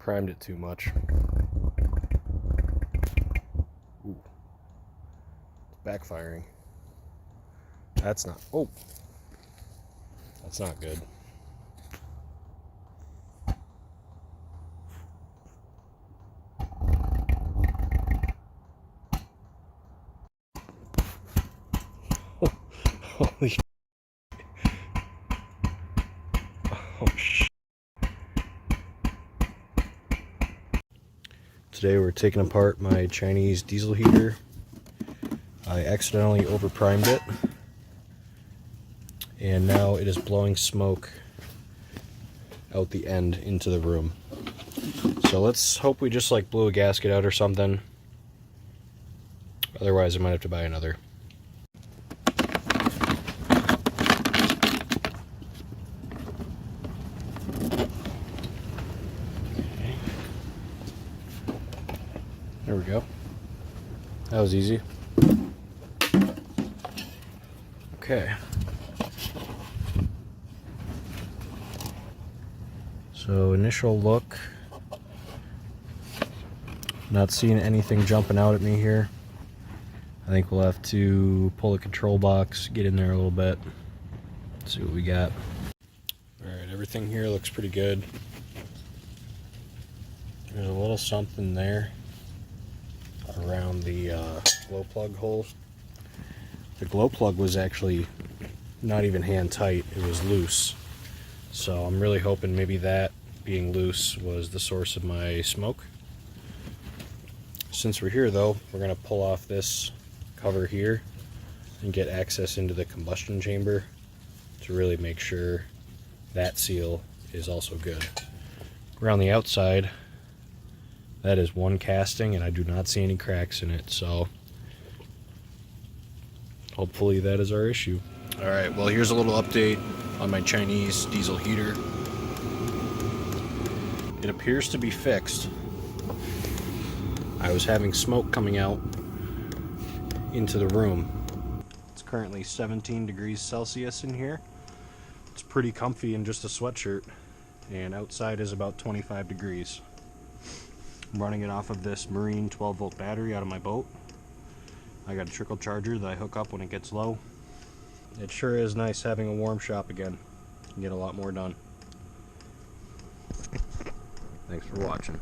primed it too much. Ooh. It's backfiring. That's not, oh, that's not good. Holy sh**. Oh shit. Today we're taking apart my Chinese diesel heater. I accidentally overprimed it, and now it is blowing smoke out the end into the room. So let's hope we just like blew a gasket out or something. Otherwise I might have to buy another. Okay. There we go. That was easy. Okay. So initial look, not seeing anything jumping out at me here. I think we'll have to pull the control box, get in there a little bit, see what we got. Alright, everything here looks pretty good. There's a little something there around the glow plug hole. The glow plug was actually not even hand tight, it was loose. So I'm really hoping maybe that being loose was the source of my smoke. Since we're here though, we're going to pull off this cover here and get access into the combustion chamber to really make sure that seal is also good. Around the outside, that is one casting and I do not see any cracks in it, so hopefully that is our issue. Alright, well here's a little update on my Chinese diesel heater. It appears to be fixed. I was having smoke coming out into the room. It's currently 17 degrees Celsius in here. It's pretty comfy in just a sweatshirt, and outside is about 25 degrees. I'm running it off of this Marine 12-volt battery out of my boat. I got a trickle charger that I hook up when it gets low. It sure is nice having a warm shop again. You can get a lot more done. Thanks for watching.